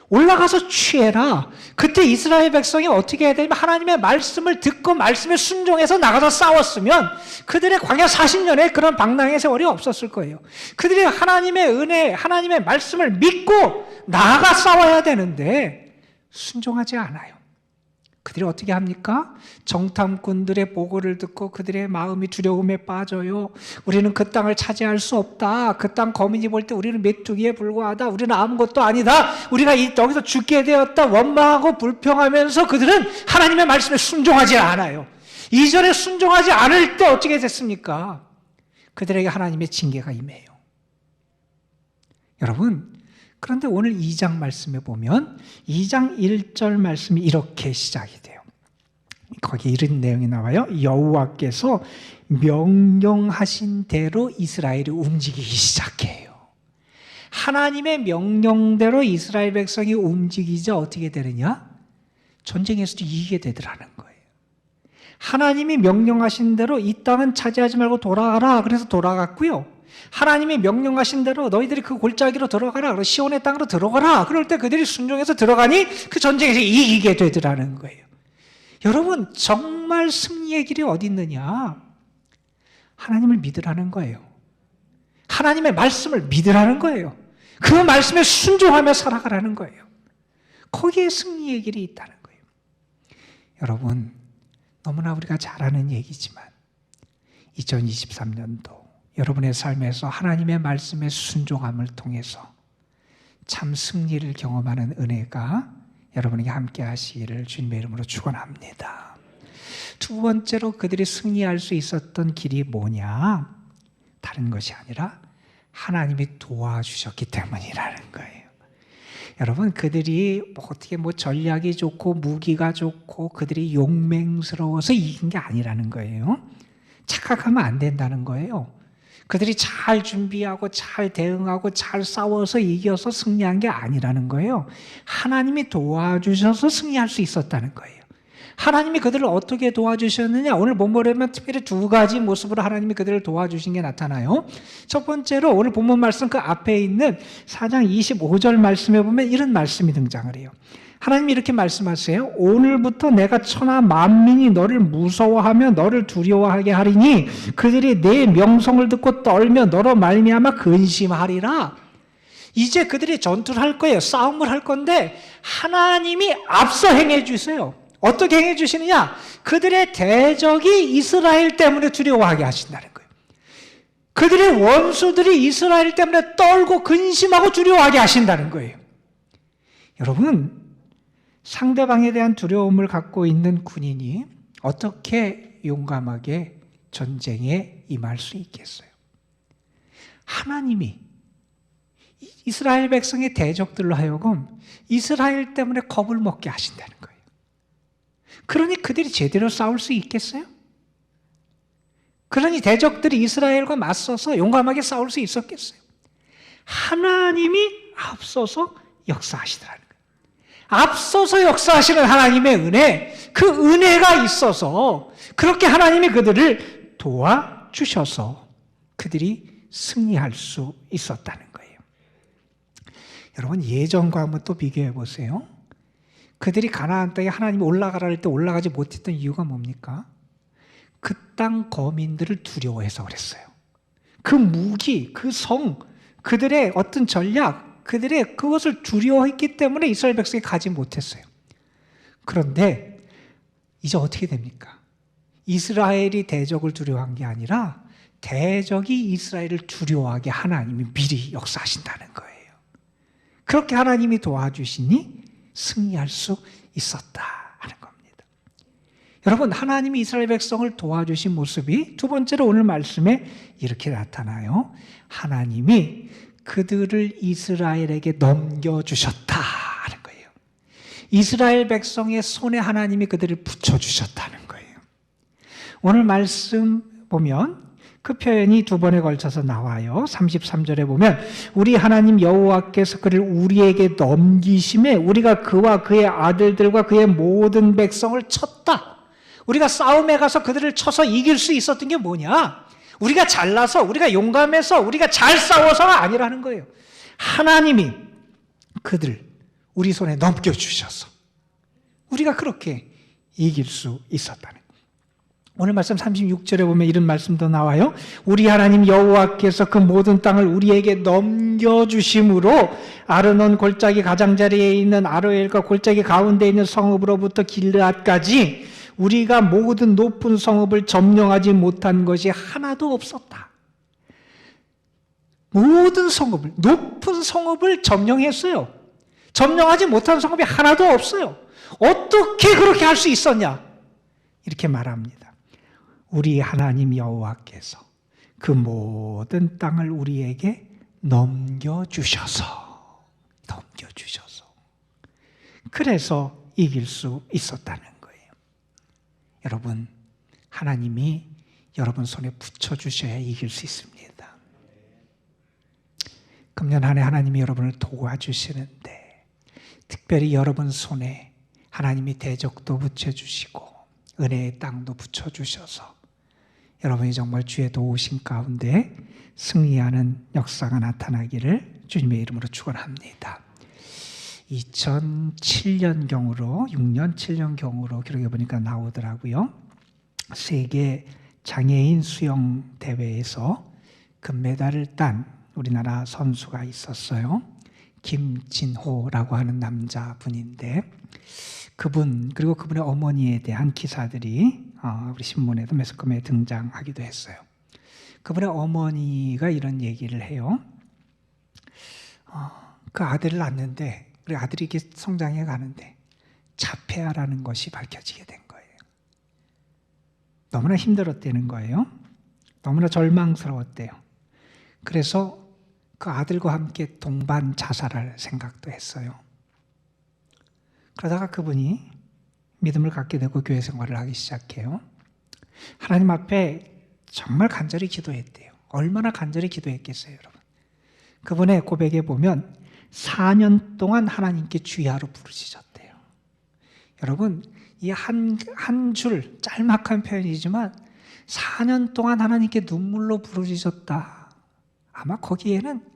올라가서 취해라. 그때 이스라엘 백성이 어떻게 해야 되냐면 하나님의 말씀을 듣고 말씀에 순종해서 나가서 싸웠으면 그들의 광야 40년에 그런 방랑의 세월이 없었을 거예요. 그들이 하나님의 은혜, 하나님의 말씀을 믿고 나아가 싸워야 되는데 순종하지 않아요. 그들이 어떻게 합니까? 정탐꾼들의 보고를 듣고 그들의 마음이 두려움에 빠져요. 우리는 그 땅을 차지할 수 없다. 그 땅 거민이 볼 때 우리는 메뚜기에 불과하다. 우리는 아무것도 아니다. 우리가 여기서 죽게 되었다. 원망하고 불평하면서 그들은 하나님의 말씀에 순종하지 않아요. 이전에 순종하지 않을 때 어떻게 됐습니까? 그들에게 하나님의 징계가 임해요. 여러분, 그런데 오늘 2장 말씀에 보면 2장 1절 말씀이 이렇게 시작이 돼요. 거기에 이런 내용이 나와요. 여호와께서 명령하신 대로 이스라엘이 움직이기 시작해요. 하나님의 명령대로 이스라엘 백성이 움직이자 어떻게 되느냐? 전쟁에서도 이기게 되더라는 거예요. 하나님이 명령하신 대로 이 땅은 차지하지 말고 돌아가라. 그래서 돌아갔고요. 하나님이 명령하신 대로 너희들이 그 골짜기로 들어가라. 시온의 땅으로 들어가라. 그럴 때 그들이 순종해서 들어가니 그 전쟁에서 이기게 되더라는 거예요. 여러분, 정말 승리의 길이 어디 있느냐? 하나님을 믿으라는 거예요. 하나님의 말씀을 믿으라는 거예요. 그 말씀에 순종하며 살아가라는 거예요. 거기에 승리의 길이 있다는 거예요. 여러분, 너무나 우리가 잘 아는 얘기지만 2023년도 여러분의 삶에서 하나님의 말씀에 순종함을 통해서 참 승리를 경험하는 은혜가 여러분에게 함께 하시기를 주님의 이름으로 축원합니다. 두 번째로 그들이 승리할 수 있었던 길이 뭐냐? 다른 것이 아니라 하나님이 도와주셨기 때문이라는 거예요. 여러분, 그들이 어떻게 전략이 좋고 무기가 좋고 그들이 용맹스러워서 이긴 게 아니라는 거예요. 착각하면 안 된다는 거예요. 그들이 잘 준비하고 잘 대응하고 잘 싸워서 이겨서 승리한 게 아니라는 거예요. 하나님이 도와주셔서 승리할 수 있었다는 거예요. 하나님이 그들을 어떻게 도와주셨느냐? 오늘 본문에 보면 특별히 두 가지 모습으로 하나님이 그들을 도와주신 게 나타나요. 첫 번째로 오늘 본문 말씀 그 앞에 있는 4장 25절 말씀에 보면 이런 말씀이 등장을 해요. 하나님이 이렇게 말씀하세요. 오늘부터 내가 천하 만민이 너를 무서워하며 너를 두려워하게 하리니 그들이 내 명성을 듣고 떨며 너로 말미암아 근심하리라. 이제 그들이 전투를 할 거예요. 싸움을 할 건데 하나님이 앞서 행해 주세요. 어떻게 행해 주시느냐? 그들의 대적이 이스라엘 때문에 두려워하게 하신다는 거예요. 그들의 원수들이 이스라엘 때문에 떨고 근심하고 두려워하게 하신다는 거예요. 여러분, 상대방에 대한 두려움을 갖고 있는 군인이 어떻게 용감하게 전쟁에 임할 수 있겠어요? 하나님이 이스라엘 백성의 대적들로 하여금 이스라엘 때문에 겁을 먹게 하신다는 거예요. 그러니 그들이 제대로 싸울 수 있겠어요? 그러니 대적들이 이스라엘과 맞서서 용감하게 싸울 수 있었겠어요? 하나님이 앞서서 역사하시더라는 거예요. 앞서서 역사하시는 하나님의 은혜, 그 은혜가 있어서 그렇게 하나님이 그들을 도와주셔서 그들이 승리할 수 있었다는 거예요. 여러분, 예전과 한번 또 비교해 보세요. 그들이 가나안 땅에 하나님이 올라가라 할 때 올라가지 못했던 이유가 뭡니까? 그 땅 거민들을 두려워해서 그랬어요. 그 무기, 그 성, 그들의 어떤 전략, 그들의 그것을 두려워했기 때문에 이스라엘 백성이 가지 못했어요. 그런데 이제 어떻게 됩니까? 이스라엘이 대적을 두려워한 게 아니라 대적이 이스라엘을 두려워하게 하나님이 미리 역사하신다는 거예요. 그렇게 하나님이 도와주시니 승리할 수 있었다 하는 겁니다. 여러분, 하나님이 이스라엘 백성을 도와주신 모습이 두 번째로 오늘 말씀에 이렇게 나타나요. 하나님이 그들을 이스라엘에게 넘겨주셨다 하는 거예요. 이스라엘 백성의 손에 하나님이 그들을 붙여주셨다는 거예요. 오늘 말씀 보면 그 표현이 두 번에 걸쳐서 나와요. 33절에 보면 우리 하나님 여호와께서 그를 우리에게 넘기심에 우리가 그와 그의 아들들과 그의 모든 백성을 쳤다. 우리가 싸움에 가서 그들을 쳐서 이길 수 있었던 게 뭐냐? 우리가 잘나서, 우리가 용감해서, 우리가 잘 싸워서가 아니라는 거예요. 하나님이 그들 우리 손에 넘겨주셔서 우리가 그렇게 이길 수 있었다는 거예요. 오늘 말씀 36절에 보면 이런 말씀도 나와요. 우리 하나님 여호와께서 그 모든 땅을 우리에게 넘겨주심으로 아르논 골짜기 가장자리에 있는 아로엘과 골짜기 가운데 있는 성읍으로부터 길르앗까지 우리가 모든 높은 성읍을 점령하지 못한 것이 하나도 없었다. 모든 성읍을, 높은 성읍을 점령했어요. 점령하지 못한 성읍이 하나도 없어요. 어떻게 그렇게 할 수 있었냐? 이렇게 말합니다. 우리 하나님 여호와께서 그 모든 땅을 우리에게 넘겨주셔서 그래서 이길 수 있었다는 거예요. 여러분, 하나님이 여러분 손에 붙여주셔야 이길 수 있습니다. 금년 한 해 하나님이 여러분을 도와주시는데 특별히 여러분 손에 하나님이 대적도 붙여주시고 은혜의 땅도 붙여주셔서 여러분이 정말 주의 도우심 가운데 승리하는 역사가 나타나기를 주님의 이름으로 축원합니다. 2007년경으로 6년 7년경으로 기록해 보니까 나오더라고요. 세계 장애인 수영 대회에서 금메달을 딴 우리나라 선수가 있었어요. 김진호라고 하는 남자분인데 그분 그리고 그분의 어머니에 대한 기사들이 우리 신문에도 매스컴에 등장하기도 했어요. 그분의 어머니가 이런 얘기를 해요. 그 아들을 낳는데 우리 아들이 이렇게 성장해 가는데 자폐아라는 것이 밝혀지게 된 거예요. 너무나 힘들었다는 거예요. 너무나 절망스러웠대요. 그래서 그 아들과 함께 동반 자살할 생각도 했어요. 그러다가 그분이 믿음을 갖게 되고 교회 생활을 하기 시작해요. 하나님 앞에 정말 간절히 기도했대요. 얼마나 간절히 기도했겠어요, 여러분. 그분의 고백에 보면 4년 동안 하나님께 주야로 부르짖었대요. 여러분, 이 한 줄 짤막한 표현이지만 4년 동안 하나님께 눈물로 부르짖었다. 아마 거기에는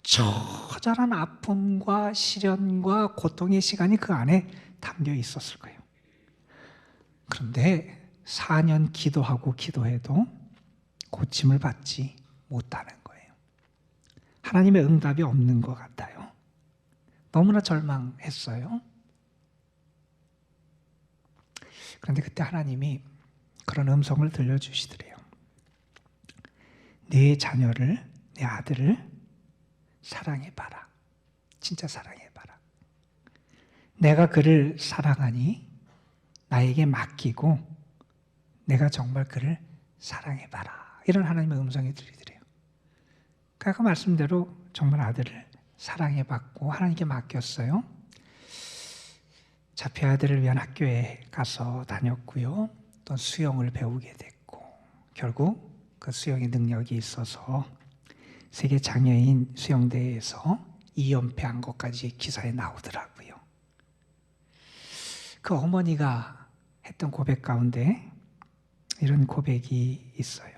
처절한 아픔과 시련과 고통의 시간이 그 안에 담겨 있었을 거예요. 그런데 4년 기도하고 기도해도 고침을 받지 못하는 거예요. 하나님의 응답이 없는 것 같아요. 너무나 절망했어요. 그런데 그때 하나님이 그런 음성을 들려주시더래요. 내 자녀를, 내 아들을 사랑해봐라. 진짜 사랑해봐라. 내가 그를 사랑하니 나에게 맡기고 내가 정말 그를 사랑해봐라. 이런 하나님의 음성이 들리더래요. 그러니까 그 말씀대로 정말 아들을 사랑해봤고 하나님께 맡겼어요. 자폐 아들을 위한 학교에 가서 다녔고요. 또 수영을 배우게 됐고 결국 그 수영의 능력이 있어서 세계 장애인 수영대회에서 2연패한 것까지 기사에 나오더라고요. 그 어머니가 했던 고백 가운데 이런 고백이 있어요.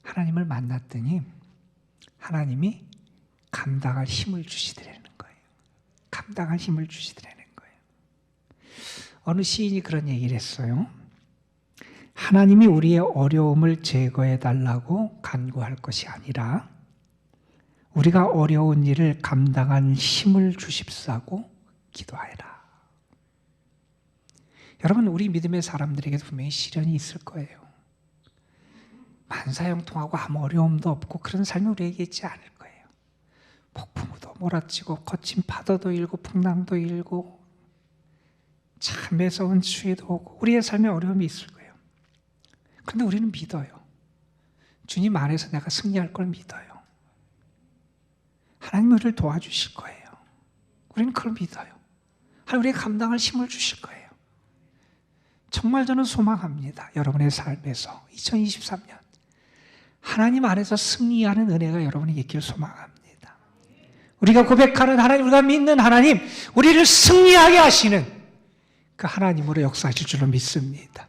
하나님을 만났더니 하나님이 감당할 힘을 주시더라는 거예요. 감당할 힘을 주시더라는 거예요. 어느 시인이 그런 얘기를 했어요. 하나님이 우리의 어려움을 제거해 달라고 간구할 것이 아니라 우리가 어려운 일을 감당한 힘을 주십사고 기도하여라. 여러분, 우리 믿음의 사람들에게도 분명히 시련이 있을 거예요. 만사형통하고 아무 어려움도 없고 그런 삶이 우리에게 있지 않을 거예요. 폭풍우도 몰아치고 거친 파도도 일고 풍랑도 일고 참 매서운 추위도 오고 우리의 삶에 어려움이 있을 거예요. 그런데 우리는 믿어요. 주님 안에서 내가 승리할 걸 믿어요. 하나님 우리를 도와주실 거예요. 우리는 그걸 믿어요. 하나님 우리에게 감당할 힘을 주실 거예요. 정말 저는 소망합니다. 여러분의 삶에서 2023년 하나님 안에서 승리하는 은혜가 여러분에게 있기를 소망합니다. 우리가 고백하는 하나님, 우리가 믿는 하나님, 우리를 승리하게 하시는 그 하나님으로 역사하실 줄로 믿습니다.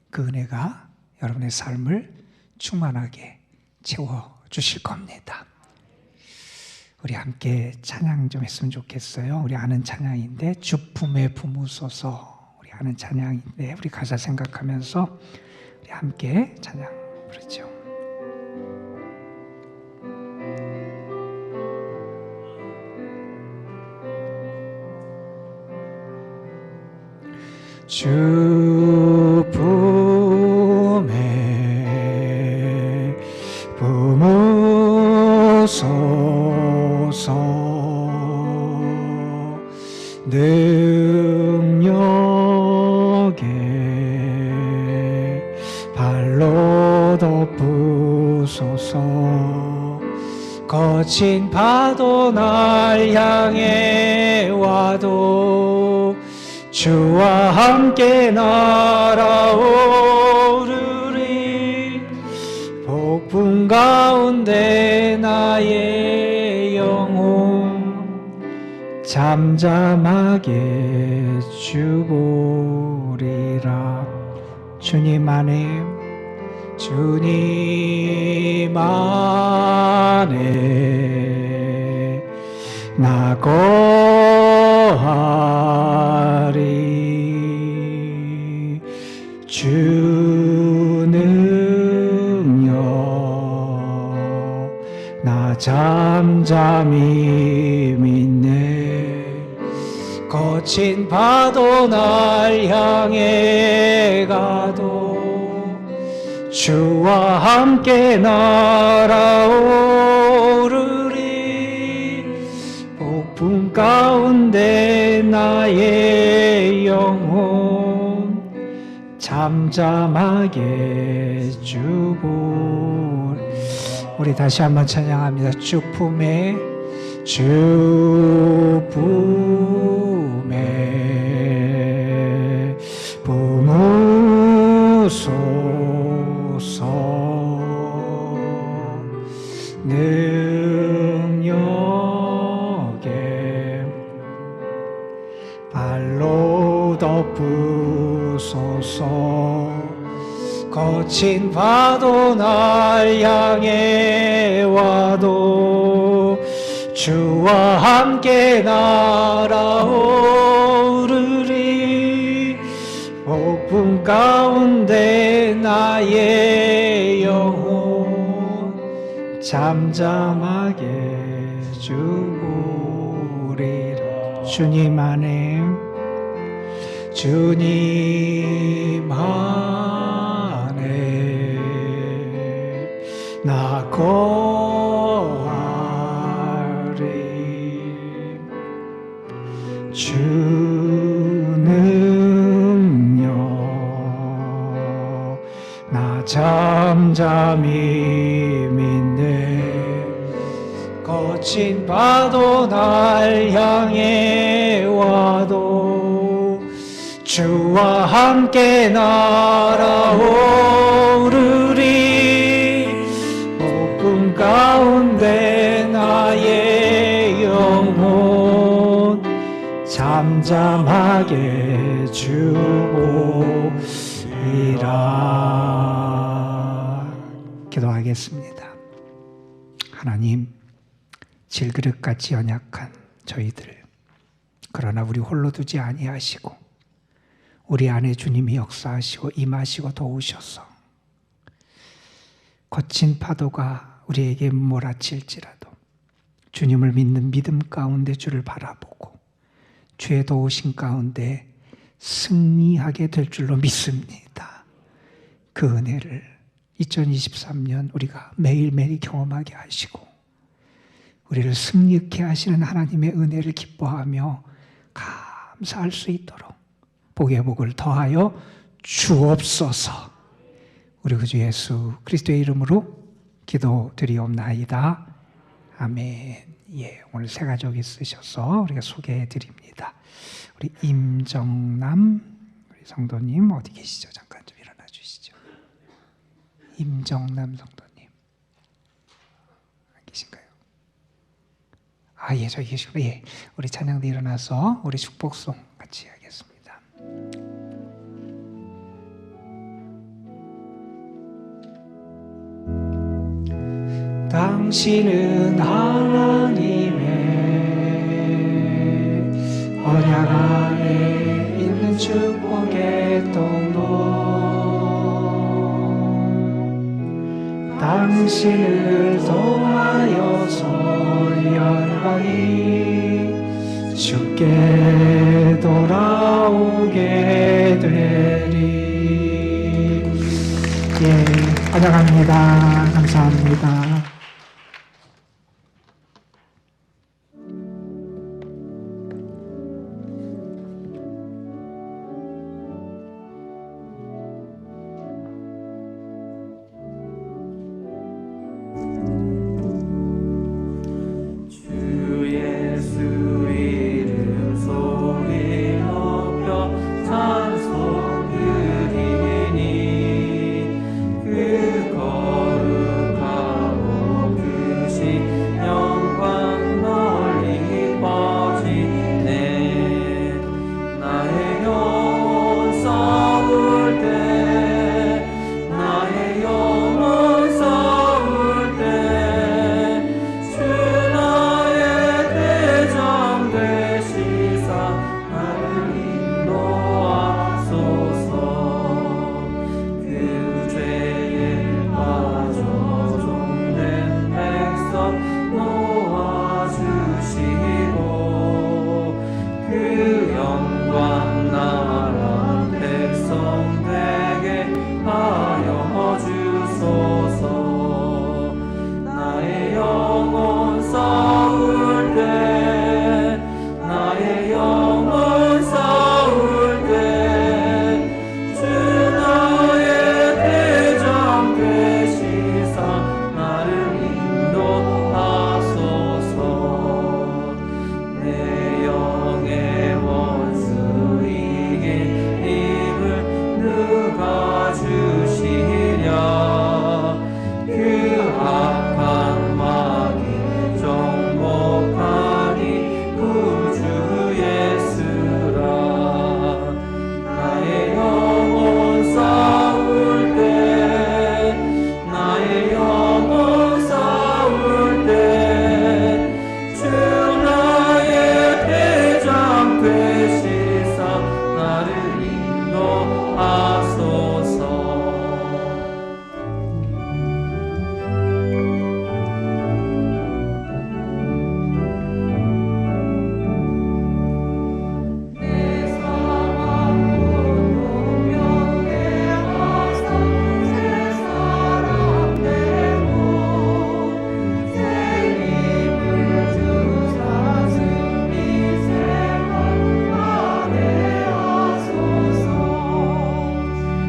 그 은혜가 여러분의 삶을 충만하게 채워주실 겁니다. 우리 함께 찬양 좀 했으면 좋겠어요. 우리 아는 찬양인데 주품에 부무소서, 우리 아는 찬양인데 우리 가사 생각하면서 우리 함께 찬양 부르죠. 주품에 부무소서 능력에 발로 덮으소서 거친 파도 날 향해 와도 주와 함께 날아오 가운데 나의 영혼 잠잠하게 주보리라. 주님 안에 나 거하리. 주 능력 나 잠잠히 믿네. 거친 파도 날 향해 가도 주와 함께 날아오르리. 폭풍 가운데 나의 영혼 잠잠하게 주보. 우리 다시 한번 찬양합니다. 주 품에 품으소서. 능력에 발로 덮으소서. 거친 파도 날 향해 와도 주와 함께 날아오르리. 폭풍 가운데 나의 영혼 잠잠하게 주보리라. 주님 안에 나 거하리. 주 능력 나 잠잠히 믿네. 거친 파도 날 향해 와도 주와 함께 날아오르리. 폭풍 가운데 나의 영혼 잠잠하게 주보리라. 기도하겠습니다. 하나님, 질그릇같이 연약한 저희들, 그러나 우리 홀로 두지 아니하시고 우리 안에 주님이 역사하시고 임하시고 도우셔서 거친 파도가 우리에게 몰아칠지라도 주님을 믿는 믿음 가운데 주를 바라보고 주의 도우심 가운데 승리하게 될 줄로 믿습니다. 그 은혜를 2023년 우리가 매일매일 경험하게 하시고 우리를 승리케 하시는 하나님의 은혜를 기뻐하며 감사할 수 있도록 복의 복을 더하여 주옵소서. 우리 구주 예수 그리스도의 이름으로 기도드리옵나이다. 아멘. 예, 오늘 세 가족 있으셔서 우리가 소개해 드립니다. 우리 임정남 우리 성도님 어디 계시죠? 잠깐 좀 일어나 주시죠. 임정남 성도님 안 계신가요? 아, 예, 저기 계시고, 예, 우리 찬양대 일어나서 우리 축복송 같이 하겠습니다. 당신은 하나님의 언약 안에 있는 축복의 통로. 당신을 통하여서 열방이 주께 돌아오게 되리. 예, 환영합니다. 감사합니다. 찬송 드리니 그 거룩하고 나의 영혼 싸울 때 주 나의 대장 되시사 나를 인도하소서. 내 영의 원수에게 힘을 누가 주시랴. 그 악한 마귀 정복하니 구주 예수라. 나의 영혼 싸울 때 나의 영혼 싸울 때 주 나의 대장 되시사 나를 인도하소서.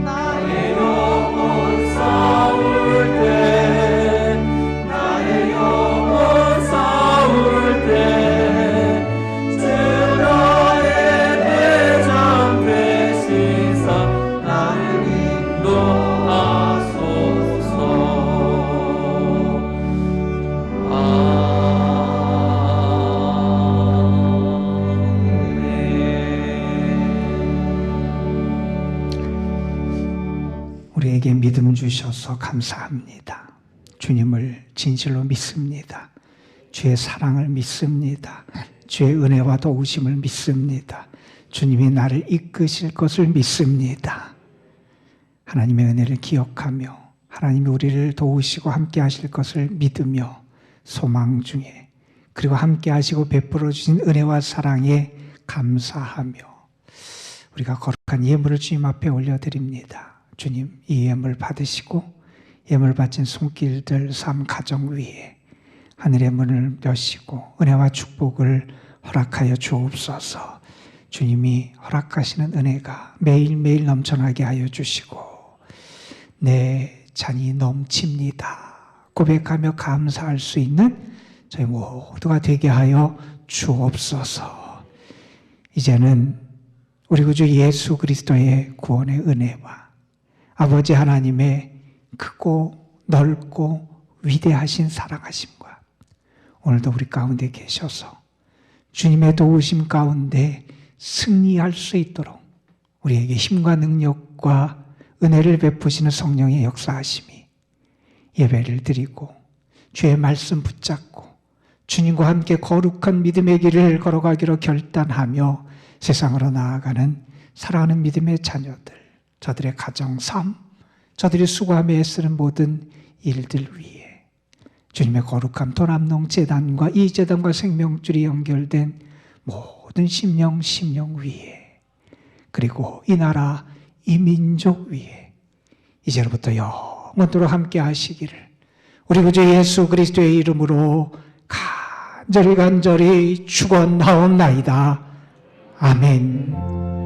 나의 영혼 싸울 때 나의 영혼 싸울 때 주 나의 대장 되시사 나를 인도하소서. 우리에게 믿음 주셔서 감사합니다. 주님을 진실로 믿습니다. 주의 사랑을 믿습니다. 주의 은혜와 도우심을 믿습니다. 주님이 나를 이끄실 것을 믿습니다. 하나님의 은혜를 기억하며 하나님이 우리를 도우시고 함께 하실 것을 믿으며 소망 중에 그리고 함께 하시고 베풀어 주신 은혜와 사랑에 감사하며 우리가 거룩한 예물을 주님 앞에 올려드립니다. 주님, 이 예물 받으시고 예물 바친 손길들 삶 가정 위에 하늘의 문을 여시고 은혜와 축복을 허락하여 주옵소서. 주님이 허락하시는 은혜가 매일매일 넘쳐나게 하여 주시고 내 잔이 넘칩니다 고백하며 감사할 수 있는 저희 모두가 되게 하여 주옵소서. 이제는 우리 구주 예수 그리스도의 구원의 은혜와 아버지 하나님의 크고 넓고 위대하신 사랑하심과 오늘도 우리 가운데 계셔서 주님의 도우심 가운데 승리할 수 있도록 우리에게 힘과 능력과 은혜를 베푸시는 성령의 역사하심이 예배를 드리고 주의 말씀 붙잡고 주님과 함께 거룩한 믿음의 길을 걸어가기로 결단하며 세상으로 나아가는 사랑하는 믿음의 자녀들, 저들의 가정, 삶, 저들이 수고하며 애쓰는 모든 일들 위에 주님의 거룩한 도남농 제단과 이 제단과 생명줄이 연결된 모든 심령 위에 그리고 이 나라 이 민족 위에 이제로부터 영원토록 함께 하시기를 우리 구주 예수 그리스도의 이름으로 간절히 축원하옵나이다. 아멘.